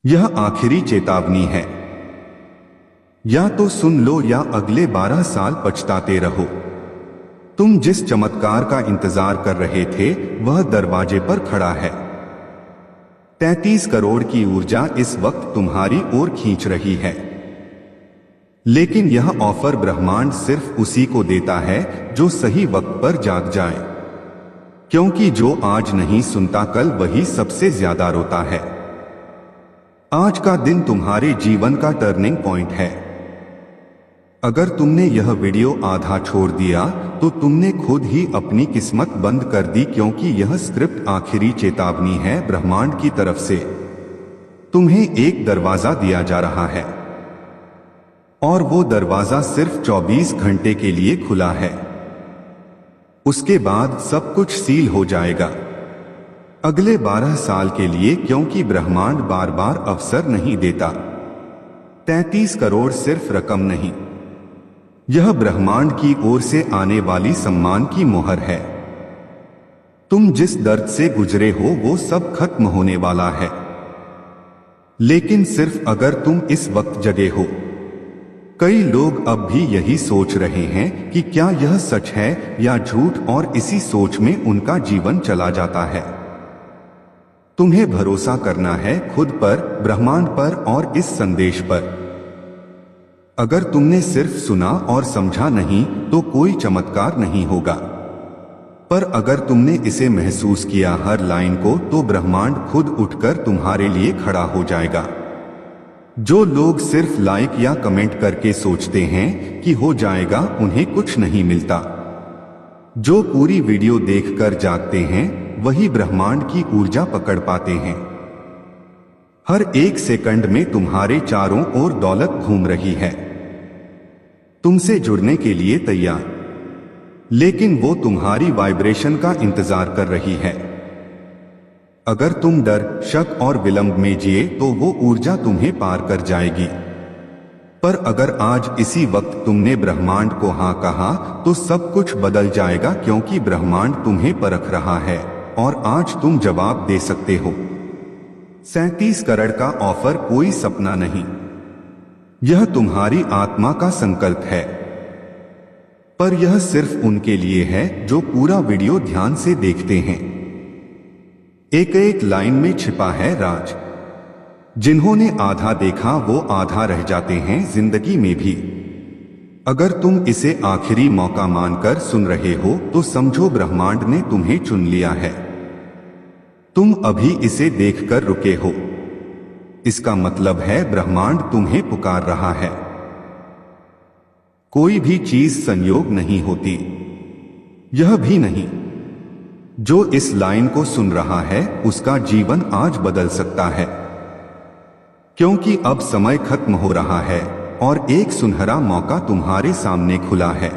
यह आखिरी चेतावनी है। या तो सुन लो या अगले 12 साल पछताते रहो। तुम जिस चमत्कार का इंतजार कर रहे थे वह दरवाजे पर खड़ा है। 33 करोड़ की ऊर्जा इस वक्त तुम्हारी ओर खींच रही है। लेकिन यह ऑफर ब्रह्मांड सिर्फ उसी को देता है जो सही वक्त पर जाग जाए, क्योंकि जो आज नहीं सुनता कल वही सबसे ज्यादा रोता है। आज का दिन तुम्हारे जीवन का टर्निंग पॉइंट है। अगर तुमने यह वीडियो आधा छोड़ दिया तो तुमने खुद ही अपनी किस्मत बंद कर दी, क्योंकि यह स्क्रिप्ट आखिरी चेतावनी है ब्रह्मांड की तरफ से। तुम्हें एक दरवाजा दिया जा रहा है और वो दरवाजा सिर्फ 24 घंटे के लिए खुला है। उसके बाद सब कुछ सील हो जाएगा अगले 12 साल के लिए, क्योंकि ब्रह्मांड बार बार अवसर नहीं देता। 33 करोड़ सिर्फ रकम नहीं, यह ब्रह्मांड की ओर से आने वाली सम्मान की मोहर है। तुम जिस दर्द से गुजरे हो वो सब खत्म होने वाला है, लेकिन सिर्फ अगर तुम इस वक्त जगे हो। कई लोग अब भी यही सोच रहे हैं कि क्या यह सच है या झूठ, और इसी सोच में उनका जीवन चला जाता है। तुम्हें भरोसा करना है खुद पर, ब्रह्मांड पर और इस संदेश पर। अगर तुमने सिर्फ सुना और समझा नहीं तो कोई चमत्कार नहीं होगा, पर अगर तुमने इसे महसूस किया हर लाइन को, तो ब्रह्मांड खुद उठकर तुम्हारे लिए खड़ा हो जाएगा। जो लोग सिर्फ लाइक या कमेंट करके सोचते हैं कि हो जाएगा, उन्हें कुछ नहीं मिलता। जो पूरी वीडियो देखकर जागते हैं वही ब्रह्मांड की ऊर्जा पकड़ पाते हैं। हर एक सेकंड में तुम्हारे चारों ओर दौलत घूम रही है, तुमसे जुड़ने के लिए तैयार, लेकिन वो तुम्हारी वाइब्रेशन का इंतजार कर रही है। अगर तुम डर, शक और विलंब में जिए तो वो ऊर्जा तुम्हें पार कर जाएगी। पर अगर आज इसी वक्त तुमने ब्रह्मांड को हाँ कहा तो सब कुछ बदल जाएगा, क्योंकि ब्रह्मांड तुम्हें परख रहा है और आज तुम जवाब दे सकते हो। 37 करोड़ का ऑफर कोई सपना नहीं, यह तुम्हारी आत्मा का संकल्प है। पर यह सिर्फ उनके लिए है जो पूरा वीडियो ध्यान से देखते हैं। एक एक लाइन में छिपा है राज। जिन्होंने आधा देखा वो आधा रह जाते हैं जिंदगी में भी। अगर तुम इसे आखिरी मौका मानकर सुन रहे हो तो समझो ब्रह्मांड ने तुम्हें चुन लिया है। तुम अभी इसे देखकर रुके हो, इसका मतलब है ब्रह्मांड तुम्हें पुकार रहा है। कोई भी चीज संयोग नहीं होती, यह भी नहीं। जो इस लाइन को सुन रहा है उसका जीवन आज बदल सकता है, क्योंकि अब समय खत्म हो रहा है और एक सुनहरा मौका तुम्हारे सामने खुला है,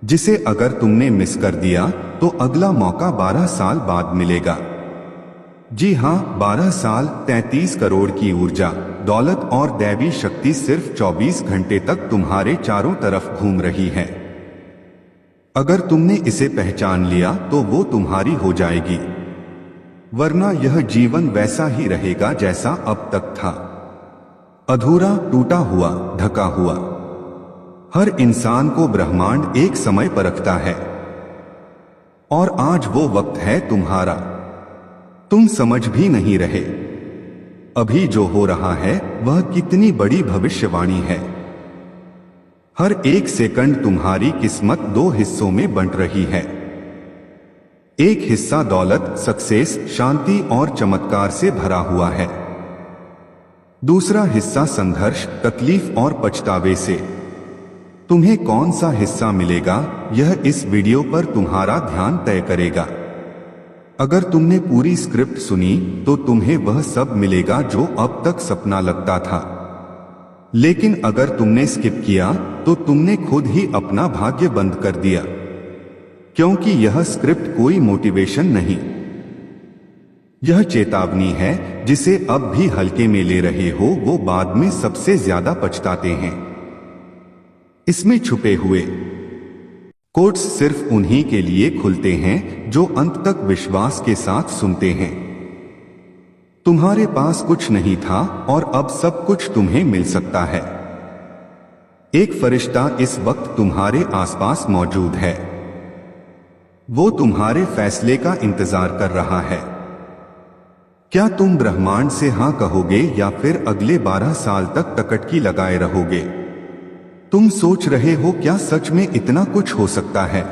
जिसे अगर तुमने मिस कर दिया तो अगला मौका 12 साल बाद मिलेगा। जी हां, 12 साल, 33 करोड़ की ऊर्जा, दौलत और दैवी शक्ति सिर्फ 24 घंटे तक तुम्हारे चारों तरफ घूम रही है। अगर तुमने इसे पहचान लिया तो वो तुम्हारी हो जाएगी, वरना यह जीवन वैसा ही रहेगा जैसा अब तक था, अधूरा, टूटा हुआ, ढका हुआ। हर इंसान को ब्रह्मांड एक समय परखता है और आज वो वक्त है तुम्हारा। तुम समझ भी नहीं रहे अभी जो हो रहा है वह कितनी बड़ी भविष्यवाणी है। हर एक सेकंड तुम्हारी किस्मत 2 हिस्सों में बंट रही है। एक हिस्सा दौलत, सक्सेस, शांति और चमत्कार से भरा हुआ है। दूसरा हिस्सा संघर्ष, तकलीफ और पछतावे से। तुम्हें कौन सा हिस्सा मिलेगा यह इस वीडियो पर तुम्हारा ध्यान तय करेगा। अगर तुमने पूरी स्क्रिप्ट सुनी तो तुम्हें वह सब मिलेगा जो अब तक सपना लगता था, लेकिन अगर तुमने स्किप किया तो तुमने खुद ही अपना भाग्य बंद कर दिया, क्योंकि यह स्क्रिप्ट कोई मोटिवेशन नहीं, यह चेतावनी है। जिसे अब भी हल्के में ले रहे हो वो बाद में सबसे ज्यादा पछताते हैं। इसमें छुपे हुए कोड्स सिर्फ उन्हीं के लिए खुलते हैं जो अंत तक विश्वास के साथ सुनते हैं। तुम्हारे पास कुछ नहीं था और अब सब कुछ तुम्हें मिल सकता है। एक फरिश्ता इस वक्त तुम्हारे आसपास मौजूद है। वो तुम्हारे फैसले का इंतजार कर रहा है। क्या तुम ब्रह्मांड से हां कहोगे या फिर अगले 12 साल तक टकटकी लगाए रहोगे? तुम सोच रहे हो क्या सच में इतना कुछ हो सकता है?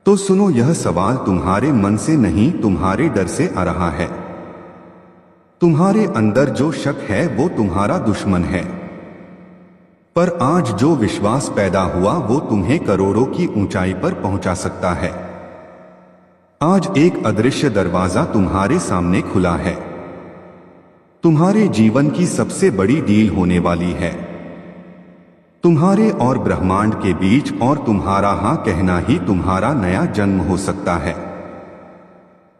तो सुनो, यह सवाल तुम्हारे मन से नहीं, तुम्हारे डर से आ रहा है। तुम्हारे अंदर जो शक है वो तुम्हारा दुश्मन है, पर आज जो विश्वास पैदा हुआ वो तुम्हें करोड़ों की ऊंचाई पर पहुंचा सकता है। आज एक अदृश्य दरवाजा तुम्हारे सामने खुला है। तुम्हारे जीवन की सबसे बड़ी डील होने वाली है। तुम्हारे और ब्रह्मांड के बीच और तुम्हारा हां कहना ही तुम्हारा नया जन्म हो सकता है।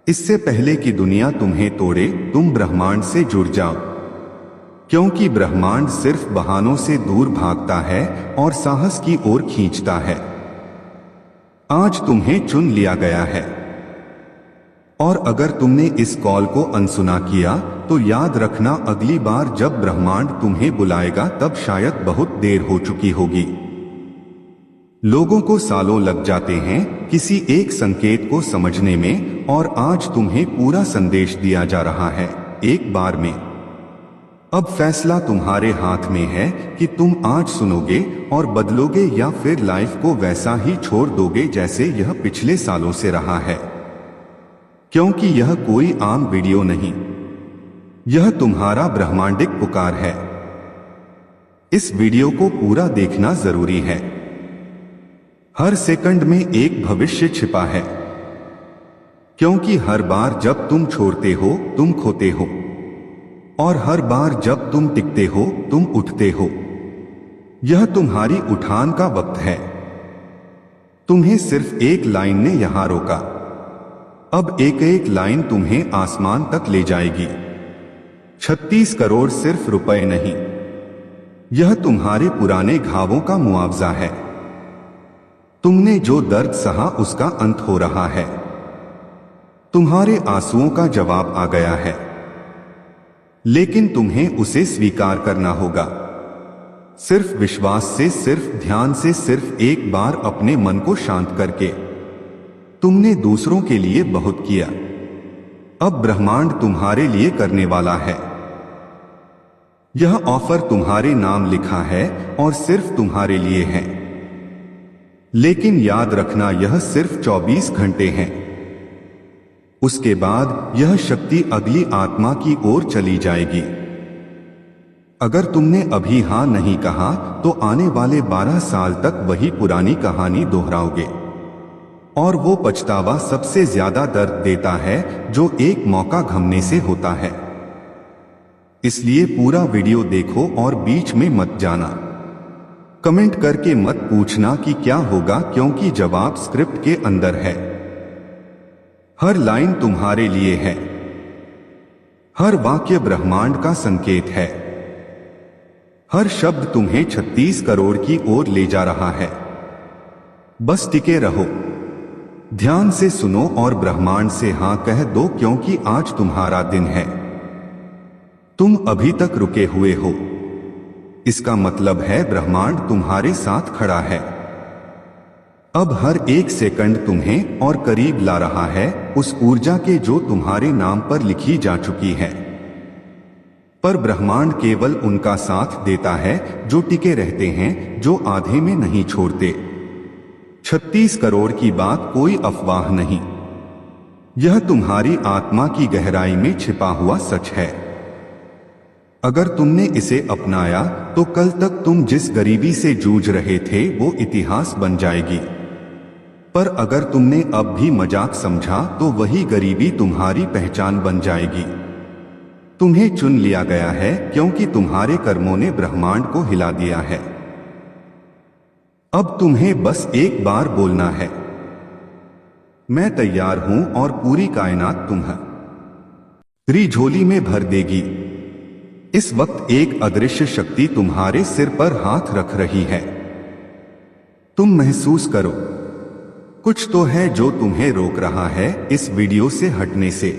इससे पहले कि दुनिया तुम्हें तोड़े, तुम ब्रह्मांड से जुड़ जाओ, क्योंकि ब्रह्मांड सिर्फ बहानों से दूर भागता है और साहस की ओर खींचता है। आज तुम्हें चुन लिया गया है, और अगर तुमने इस कॉल को अनसुना किया तो याद रखना, अगली बार जब ब्रह्मांड तुम्हें बुलाएगा तब शायद बहुत देर हो चुकी होगी। लोगों को सालों लग जाते हैं किसी एक संकेत को समझने में, और आज तुम्हें पूरा संदेश दिया जा रहा है एक बार में। अब फैसला तुम्हारे हाथ में है कि तुम आज सुनोगे और बदलोगे या फिर लाइफ को वैसा ही छोड़ दोगे जैसे यह पिछले सालों से रहा है। क्योंकि यह कोई आम वीडियो नहीं, यह तुम्हारा ब्रह्मांडिक पुकार है। इस वीडियो को पूरा देखना जरूरी है। हर सेकंड में एक भविष्य छिपा है, क्योंकि हर बार जब तुम छोड़ते हो तुम खोते हो, और हर बार जब तुम टिकते हो तुम उठते हो। यह तुम्हारी उठान का वक्त है। तुम्हें सिर्फ एक लाइन ने यहां रोका। अब एक एक लाइन तुम्हें आसमान तक ले जाएगी। 36 करोड़ सिर्फ रुपए नहीं, यह तुम्हारे पुराने घावों का मुआवजा है। तुमने जो दर्द सहा उसका अंत हो रहा है। तुम्हारे आंसुओं का जवाब आ गया है, लेकिन तुम्हें उसे स्वीकार करना होगा। सिर्फ विश्वास से, सिर्फ ध्यान से, सिर्फ एक बार अपने मन को शांत करके। तुमने दूसरों के लिए बहुत किया, अब ब्रह्मांड तुम्हारे लिए करने वाला है। यह ऑफर तुम्हारे नाम लिखा है और सिर्फ तुम्हारे लिए है। लेकिन याद रखना, यह सिर्फ 24 घंटे हैं। उसके बाद यह शक्ति अगली आत्मा की ओर चली जाएगी। अगर तुमने अभी हां नहीं कहा तो आने वाले 12 साल तक वही पुरानी कहानी दोहराओगे, और वो पछतावा सबसे ज्यादा दर्द देता है जो एक मौका गंवाने से होता है। इसलिए पूरा वीडियो देखो और बीच में मत जाना। कमेंट करके मत पूछना कि क्या होगा, क्योंकि जवाब स्क्रिप्ट के अंदर है। हर लाइन तुम्हारे लिए है, हर वाक्य ब्रह्मांड का संकेत है, हर शब्द तुम्हें 36 करोड़ की ओर ले जा रहा है। बस टिके रहो, ध्यान से सुनो और ब्रह्मांड से हां कह दो, क्योंकि आज तुम्हारा दिन है। तुम अभी तक रुके हुए हो, इसका मतलब है ब्रह्मांड तुम्हारे साथ खड़ा है। अब हर एक सेकंड तुम्हें और करीब ला रहा है उस ऊर्जा के जो तुम्हारे नाम पर लिखी जा चुकी है। पर ब्रह्मांड केवल उनका साथ देता है जो टिके रहते हैं, जो आधे में नहीं छोड़ते। 36 करोड़ की बात कोई अफवाह नहीं, यह तुम्हारी आत्मा की गहराई में छिपा हुआ सच है। अगर तुमने इसे अपनाया तो कल तक तुम जिस गरीबी से जूझ रहे थे वो इतिहास बन जाएगी। पर अगर तुमने अब भी मजाक समझा तो वही गरीबी तुम्हारी पहचान बन जाएगी। तुम्हें चुन लिया गया है क्योंकि तुम्हारे कर्मों ने ब्रह्मांड को हिला दिया है। अब तुम्हें बस एक बार बोलना है, मैं तैयार हूं, और पूरी कायनात तुम्हारी झोली में भर देगी। इस वक्त एक अदृश्य शक्ति तुम्हारे सिर पर हाथ रख रही है। तुम महसूस करो, कुछ तो है जो तुम्हें रोक रहा है इस वीडियो से हटने से।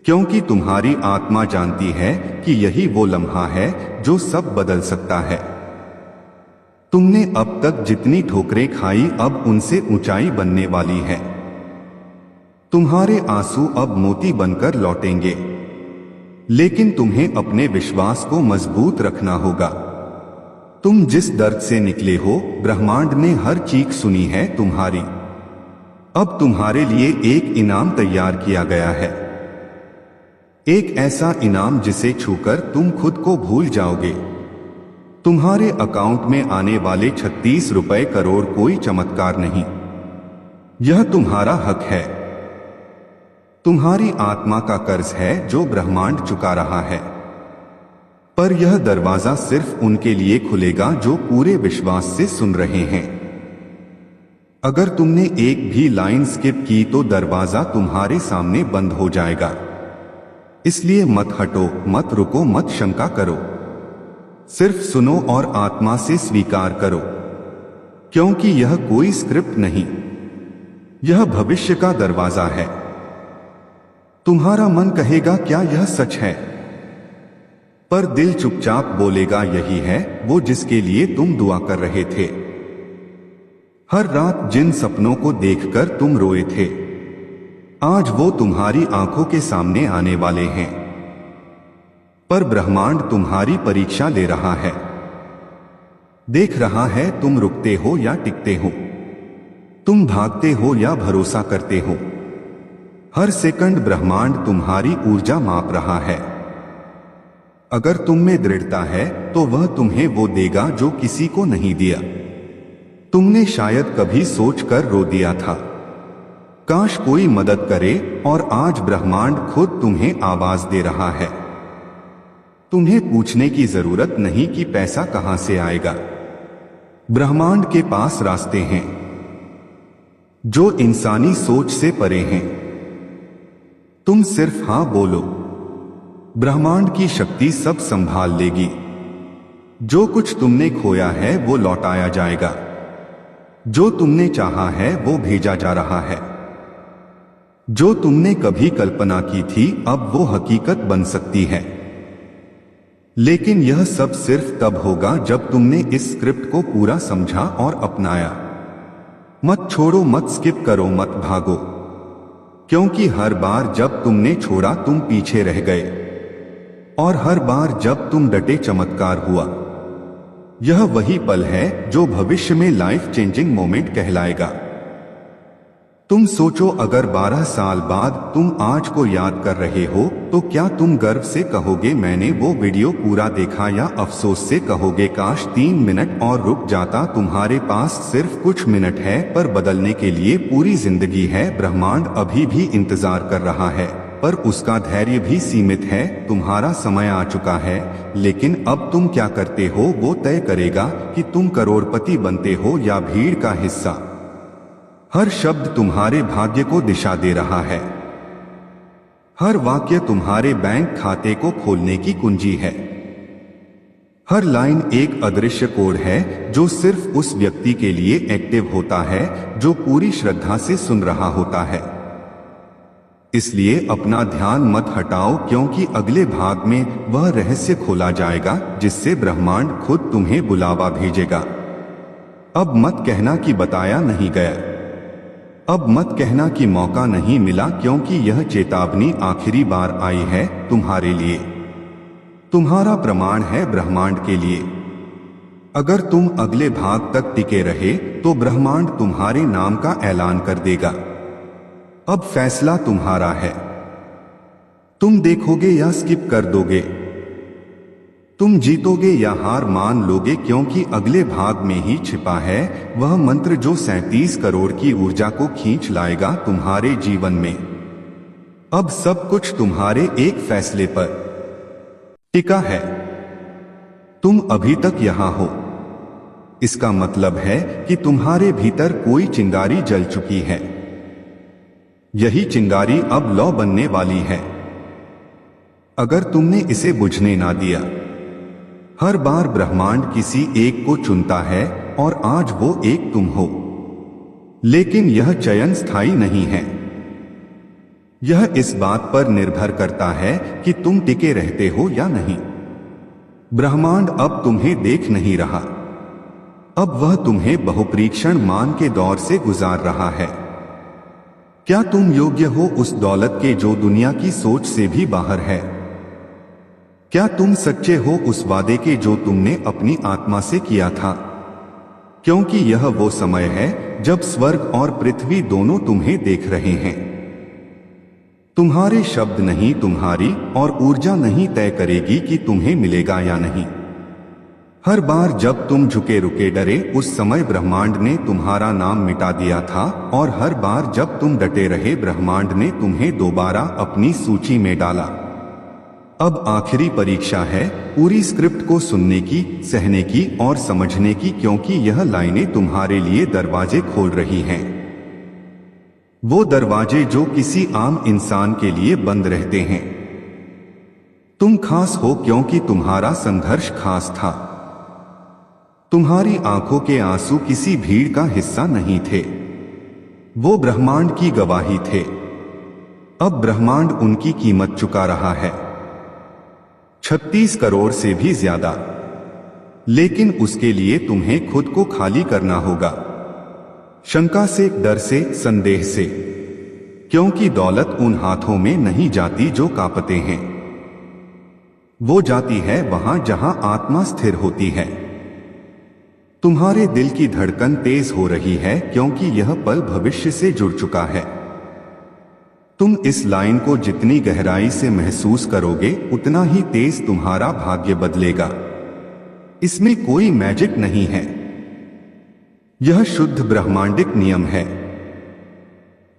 क्योंकि तुम्हारी आत्मा जानती है कि यही वो लम्हा है जो सब बदल सकता है। तुमने अब तक जितनी ठोकरें खाई, अब उनसे ऊंचाई बनने वाली है। तुम्हारे आंसू अब मोती बनकर लौटेंगे, लेकिन तुम्हें अपने विश्वास को मजबूत रखना होगा। तुम जिस दर्द से निकले हो, ब्रह्मांड ने हर चीख सुनी है तुम्हारी। अब तुम्हारे लिए एक इनाम तैयार किया गया है, एक ऐसा इनाम जिसे छूकर तुम खुद को भूल जाओगे। तुम्हारे अकाउंट में आने वाले 36 रुपए करोड़ कोई चमत्कार नहीं, यह तुम्हारा हक है। तुम्हारी आत्मा का कर्ज है जो ब्रह्मांड चुका रहा है। पर यह दरवाजा सिर्फ उनके लिए खुलेगा जो पूरे विश्वास से सुन रहे हैं। अगर तुमने एक भी लाइन स्किप की तो दरवाजा तुम्हारे सामने बंद हो जाएगा। इसलिए मत हटो, मत रुको, मत शंका करो। सिर्फ सुनो और आत्मा से स्वीकार करो, क्योंकि यह कोई स्क्रिप्ट नहीं, यह भविष्य का दरवाजा है। तुम्हारा मन कहेगा क्या यह सच है, पर दिल चुपचाप बोलेगा यही है वो जिसके लिए तुम दुआ कर रहे थे। हर रात जिन सपनों को देखकर तुम रोए थे, आज वो तुम्हारी आंखों के सामने आने वाले हैं। पर ब्रह्मांड तुम्हारी परीक्षा ले रहा है, देख रहा है तुम रुकते हो या टिकते हो, तुम भागते हो या भरोसा करते हो। हर सेकंड ब्रह्मांड तुम्हारी ऊर्जा माप रहा है। अगर तुम में दृढ़ता है तो वह तुम्हें वो देगा जो किसी को नहीं दिया। तुमने शायद कभी सोचकर रो दिया था, काश कोई मदद करे, और आज ब्रह्मांड खुद तुम्हें आवाज दे रहा है। तुम्हें पूछने की जरूरत नहीं कि पैसा कहां से आएगा। ब्रह्मांड के पास रास्ते हैं जो इंसानी सोच से परे हैं। तुम सिर्फ हां बोलो, ब्रह्मांड की शक्ति सब संभाल लेगी। जो कुछ तुमने खोया है वो लौटाया जाएगा, जो तुमने चाहा है वो भेजा जा रहा है। जो तुमने कभी कल्पना की थी अब वो हकीकत बन सकती है। लेकिन यह सब सिर्फ तब होगा जब तुमने इस स्क्रिप्ट को पूरा समझा और अपनाया। मत छोड़ो, मत स्किप करो, मत भागो, क्योंकि हर बार जब तुमने छोड़ा तुम पीछे रह गए, और हर बार जब तुम डटे चमत्कार हुआ। यह वही पल है जो भविष्य में लाइफ चेंजिंग मोमेंट कहलाएगा। तुम सोचो, अगर 12 साल बाद तुम आज को याद कर रहे हो तो क्या तुम गर्व से कहोगे मैंने वो वीडियो पूरा देखा, या अफसोस से कहोगे काश 3 मिनट और रुक जाता। तुम्हारे पास सिर्फ कुछ मिनट है, पर बदलने के लिए पूरी जिंदगी है। ब्रह्मांड अभी भी इंतजार कर रहा है, पर उसका धैर्य भी सीमित है। तुम्हारा समय आ चुका है, लेकिन अब तुम क्या करते हो वो तय करेगा कि तुम करोड़पति बनते हो या भीड़ का हिस्सा। हर शब्द तुम्हारे भाग्य को दिशा दे रहा है। हर वाक्य तुम्हारे बैंक खाते को खोलने की कुंजी है। हर लाइन एक अदृश्य कोड है जो सिर्फ उस व्यक्ति के लिए एक्टिव होता है जो पूरी श्रद्धा से सुन रहा होता है। इसलिए अपना ध्यान मत हटाओ, क्योंकि अगले भाग में वह रहस्य खोला जाएगा जिससे ब्रह्मांड खुद तुम्हें बुलावा भेजेगा। अब मत कहना कि बताया नहीं गया, अब मत कहना कि मौका नहीं मिला, क्योंकि यह चेतावनी आखिरी बार आई है तुम्हारे लिए। तुम्हारा प्रमाण है ब्रह्मांड के लिए। अगर तुम अगले भाग तक टिके रहे तो ब्रह्मांड तुम्हारे नाम का ऐलान कर देगा। अब फैसला तुम्हारा है, तुम देखोगे या स्किप कर दोगे, तुम जीतोगे या हार मान लोगे, क्योंकि अगले भाग में ही छिपा है वह मंत्र जो 37 करोड़ की ऊर्जा को खींच लाएगा तुम्हारे जीवन में। अब सब कुछ तुम्हारे एक फैसले पर टिका है। तुम अभी तक यहां हो, इसका मतलब है कि तुम्हारे भीतर कोई चिंगारी जल चुकी है। यही चिंगारी अब लौ बनने वाली है। अगर तुमने इसे बुझने ना दिया, हर बार ब्रह्मांड किसी एक को चुनता है और आज वो एक तुम हो। लेकिन यह चयन स्थायी नहीं है, यह इस बात पर निर्भर करता है कि तुम टिके रहते हो या नहीं। ब्रह्मांड अब तुम्हें देख नहीं रहा, अब वह तुम्हें बहुपरीक्षण मान के दौर से गुजार रहा है। क्या तुम योग्य हो उस दौलत के जो दुनिया की सोच से भी बाहर है? क्या तुम सच्चे हो उस वादे के जो तुमने अपनी आत्मा से किया था? क्योंकि यह वो समय है जब स्वर्ग और पृथ्वी दोनों तुम्हें देख रहे हैं। तुम्हारे शब्द नहीं, तुम्हारी और ऊर्जा नहीं तय करेगी कि तुम्हें मिलेगा या नहीं। हर बार जब तुम झुके रुके डरे, उस समय ब्रह्मांड ने तुम्हारा नाम मिटा दिया था, और हर बार जब तुम डटे रहे, ब्रह्मांड ने तुम्हें दोबारा अपनी सूची में डाला। अब आखिरी परीक्षा है पूरी स्क्रिप्ट को सुनने की, सहने की और समझने की, क्योंकि यह लाइनें तुम्हारे लिए दरवाजे खोल रही हैं। वो दरवाजे जो किसी आम इंसान के लिए बंद रहते हैं। तुम खास हो क्योंकि तुम्हारा संघर्ष खास था। तुम्हारी आंखों के आंसू किसी भीड़ का हिस्सा नहीं थे, वो ब्रह्मांड की गवाही थे। अब ब्रह्मांड उनकी कीमत चुका रहा है, 36 करोड़ से भी ज्यादा। लेकिन उसके लिए तुम्हें खुद को खाली करना होगा, शंका से, डर से, संदेह से, क्योंकि दौलत उन हाथों में नहीं जाती जो कांपते हैं। वो जाती है वहां जहां आत्मा स्थिर होती है। तुम्हारे दिल की धड़कन तेज हो रही है क्योंकि यह पल भविष्य से जुड़ चुका है। तुम इस लाइन को जितनी गहराई से महसूस करोगे, उतना ही तेज तुम्हारा भाग्य बदलेगा। इसमें कोई मैजिक नहीं है, यह शुद्ध ब्रह्मांडिक नियम है।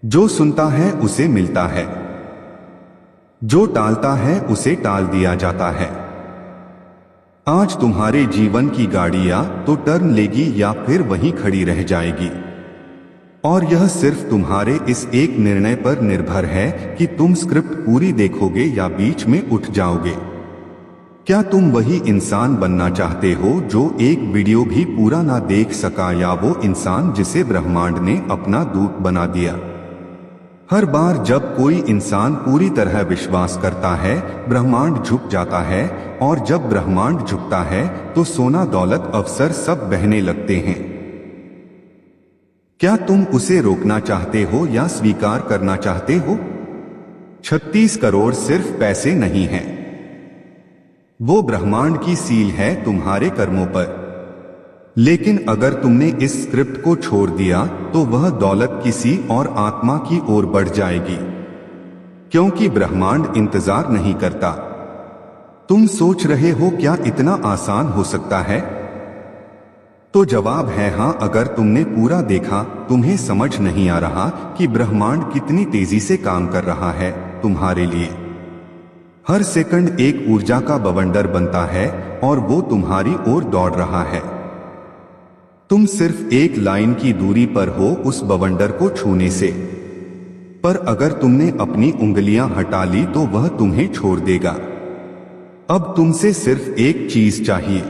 जो सुनता है उसे मिलता है, जो टालता है उसे टाल दिया जाता है। आज तुम्हारे जीवन की गाड़ी या तो टर्न लेगी या फिर वहीं खड़ी रह जाएगी, और यह सिर्फ तुम्हारे इस एक निर्णय पर निर्भर है कि तुम स्क्रिप्ट पूरी देखोगे या बीच में उठ जाओगे। क्या तुम वही इंसान बनना चाहते हो जो एक वीडियो भी पूरा ना देख सका, या वो इंसान जिसे ब्रह्मांड ने अपना दूत बना दिया? हर बार जब कोई इंसान पूरी तरह विश्वास करता है, ब्रह्मांड झुक जाता है, और जब ब्रह्मांड झुकता है तो सोना, दौलत, अवसर सब बहने लगते हैं। क्या तुम उसे रोकना चाहते हो या स्वीकार करना चाहते हो? 36 करोड़ सिर्फ पैसे नहीं हैं, वो ब्रह्मांड की सील है तुम्हारे कर्मों पर। लेकिन अगर तुमने इस स्क्रिप्ट को छोड़ दिया तो वह दौलत किसी और आत्मा की ओर बढ़ जाएगी, क्योंकि ब्रह्मांड इंतजार नहीं करता। तुम सोच रहे हो क्या इतना आसान हो सकता है? तो जवाब है हां, अगर तुमने पूरा देखा। तुम्हें समझ नहीं आ रहा कि ब्रह्मांड कितनी तेजी से काम कर रहा है तुम्हारे लिए। हर सेकंड एक ऊर्जा का बवंडर बनता है और वो तुम्हारी ओर दौड़ रहा है। तुम सिर्फ एक लाइन की दूरी पर हो उस बवंडर को छूने से, पर अगर तुमने अपनी उंगलियां हटा ली तो वह तुम्हें छोड़ देगा। अब तुमसे सिर्फ एक चीज चाहिए,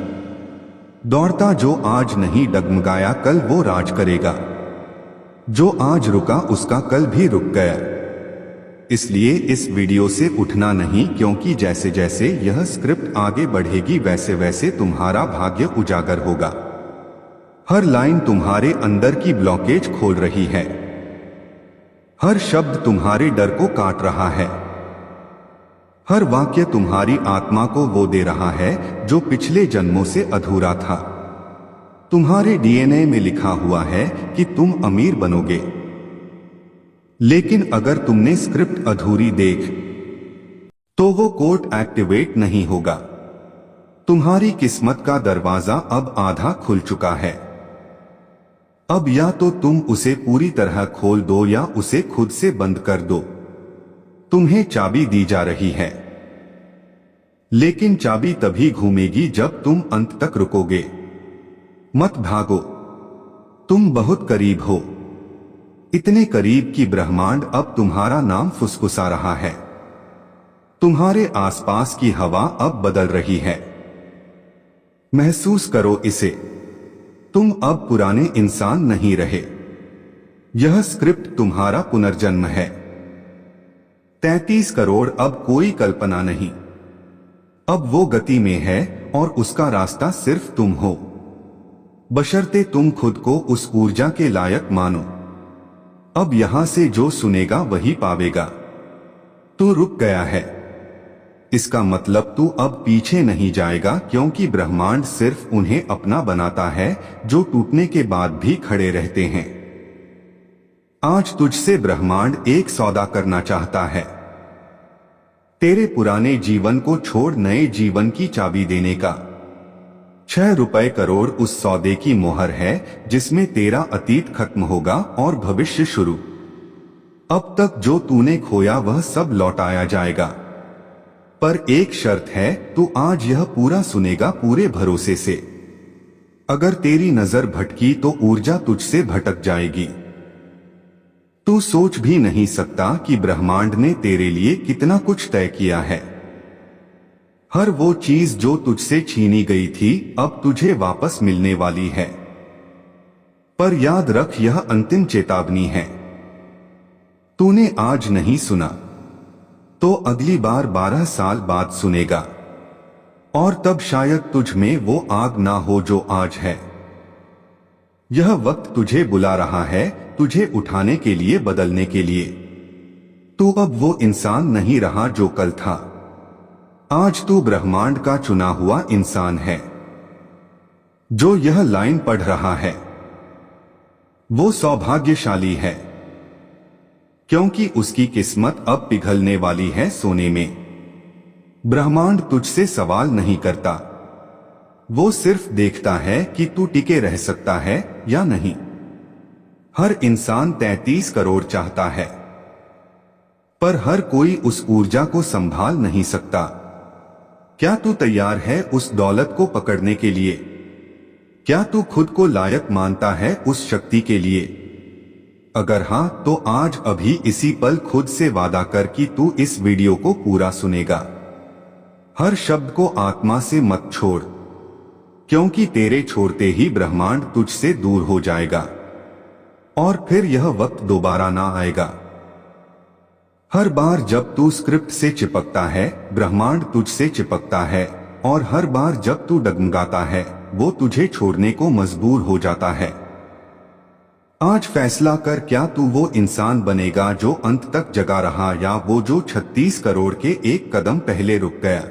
दौड़ता जो आज नहीं डगमगाया कल वो राज करेगा, जो आज रुका उसका कल भी रुक गया। इसलिए इस वीडियो से उठना नहीं, क्योंकि जैसे जैसे यह स्क्रिप्ट आगे बढ़ेगी वैसे वैसे तुम्हारा भाग्य उजागर होगा। हर लाइन तुम्हारे अंदर की ब्लॉकेज खोल रही है, हर शब्द तुम्हारे डर को काट रहा है, हर वाक्य तुम्हारी आत्मा को वो दे रहा है जो पिछले जन्मों से अधूरा था। तुम्हारे डीएनए में लिखा हुआ है कि तुम अमीर बनोगे, लेकिन अगर तुमने स्क्रिप्ट अधूरी देख तो वो कोड एक्टिवेट नहीं होगा। तुम्हारी किस्मत का दरवाजा अब आधा खुल चुका है। अब या तो तुम उसे पूरी तरह खोल दो या उसे खुद से बंद कर दो। तुम्हें चाबी दी जा रही है, लेकिन चाबी तभी घूमेगी जब तुम अंत तक रुकोगे। मत भागो, तुम बहुत करीब हो, इतने करीब कि ब्रह्मांड अब तुम्हारा नाम फुसफुसा रहा है। तुम्हारे आसपास की हवा अब बदल रही है। महसूस करो इसे, तुम अब पुराने इंसान नहीं रहे। यह स्क्रिप्ट तुम्हारा पुनर्जन्म है। 33 करोड़ अब कोई कल्पना नहीं। अब वो गति में है और उसका रास्ता सिर्फ तुम हो, बशर्ते तुम खुद को उस ऊर्जा के लायक मानो। अब यहां से जो सुनेगा वही पावेगा। तू रुक गया है, इसका मतलब तू अब पीछे नहीं जाएगा, क्योंकि ब्रह्मांड सिर्फ उन्हें अपना बनाता है जो टूटने के बाद भी खड़े रहते हैं। आज तुझसे ब्रह्मांड एक सौदा करना चाहता है, तेरे पुराने जीवन को छोड़ नए जीवन की चाबी देने का। 6 रुपए करोड़ उस सौदे की मोहर है जिसमें तेरा अतीत खत्म होगा और भविष्य शुरू। अब तक जो तूने खोया वह सब लौटाया जाएगा, पर एक शर्त है, तू आज यह पूरा सुनेगा पूरे भरोसे से। अगर तेरी नजर भटकी तो ऊर्जा तुझसे भटक जाएगी। तू सोच भी नहीं सकता कि ब्रह्मांड ने तेरे लिए कितना कुछ तय किया है। हर वो चीज जो तुझसे छीनी गई थी अब तुझे वापस मिलने वाली है। पर याद रख, यह अंतिम चेतावनी है। तूने आज नहीं सुना तो अगली बार 12 साल बाद सुनेगा, और तब शायद तुझ में वो आग ना हो जो आज है। यह वक्त तुझे बुला रहा है, तुझे उठाने के लिए, बदलने के लिए। तू अब वो इंसान नहीं रहा जो कल था। आज तू ब्रह्मांड का चुना हुआ इंसान है। जो यह लाइन पढ़ रहा है वो सौभाग्यशाली है, क्योंकि उसकी किस्मत अब पिघलने वाली है सोने में। ब्रह्मांड तुझसे सवाल नहीं करता, वो सिर्फ देखता है कि तू टिके रह सकता है या नहीं। हर इंसान 33 करोड़ चाहता है, पर हर कोई उस ऊर्जा को संभाल नहीं सकता। क्या तू तैयार है उस दौलत को पकड़ने के लिए? क्या तू खुद को लायक मानता है उस शक्ति के लिए? अगर हां, तो आज अभी इसी पल खुद से वादा कर कि तू इस वीडियो को पूरा सुनेगा। हर शब्द को आत्मा से मत छोड़, क्योंकि तेरे छोड़ते ही ब्रह्मांड तुझसे दूर हो जाएगा और फिर यह वक्त दोबारा ना आएगा। हर बार जब तू स्क्रिप्ट से चिपकता है, ब्रह्मांड तुझसे चिपकता है, और हर बार जब तू डगमगाता है, वो तुझे छोड़ने को मजबूर हो जाता है। आज फैसला कर, क्या तू वो इंसान बनेगा जो अंत तक जगा रहा, या वो जो 36 करोड़ के एक कदम पहले रुक गया?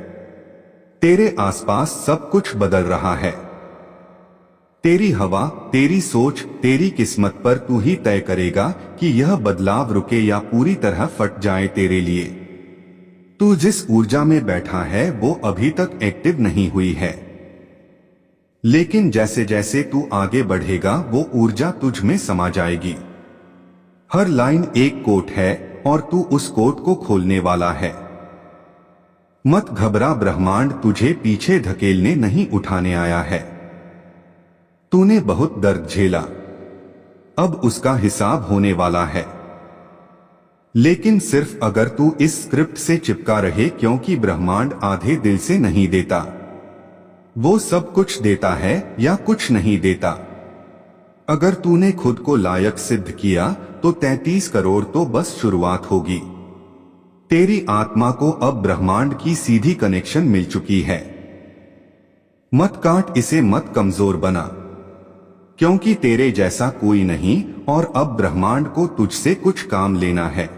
तेरे आसपास सब कुछ बदल रहा है। तेरी हवा, तेरी सोच, तेरी किस्मत पर तू ही तय करेगा कि यह बदलाव रुके या पूरी तरह फट जाए तेरे लिए। तू जिस ऊर्जा में बैठा है वो अभी तक एक्टिव नहीं हुई है, लेकिन जैसे जैसे तू आगे बढ़ेगा वो ऊर्जा तुझ में समा जाएगी। हर लाइन एक कोट है और तू उस कोट को खोलने वाला है। मत घबरा, ब्रह्मांड तुझे पीछे धकेलने नहीं, उठाने आया है। तूने बहुत दर्द झेला, अब उसका हिसाब होने वाला है। लेकिन सिर्फ अगर तू इस स्क्रिप्ट से चिपका रहे, क्योंकि ब्रह्मांड आधे दिल से नहीं देता, वो सब कुछ देता है या कुछ नहीं देता। अगर तूने खुद को लायक सिद्ध किया तो 33 करोड़ तो बस शुरुआत होगी। तेरी आत्मा को अब ब्रह्मांड की सीधी कनेक्शन मिल चुकी है। मत काट इसे, मत कमजोर बना, क्योंकि तेरे जैसा कोई नहीं, और अब ब्रह्मांड को तुझसे कुछ काम लेना है।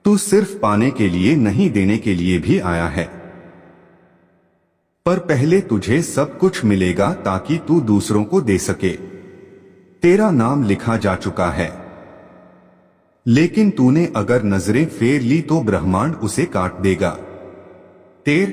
तू सिर्फ पाने के लिए नहीं, देने के लिए भी आया है। पर पहले तुझे सब कुछ मिलेगा ताकि तू दूसरों को दे सके। तेरा नाम लिखा जा चुका है, लेकिन तूने अगर नजरें फेर ली तो ब्रह्मांड उसे काट देगा। तेर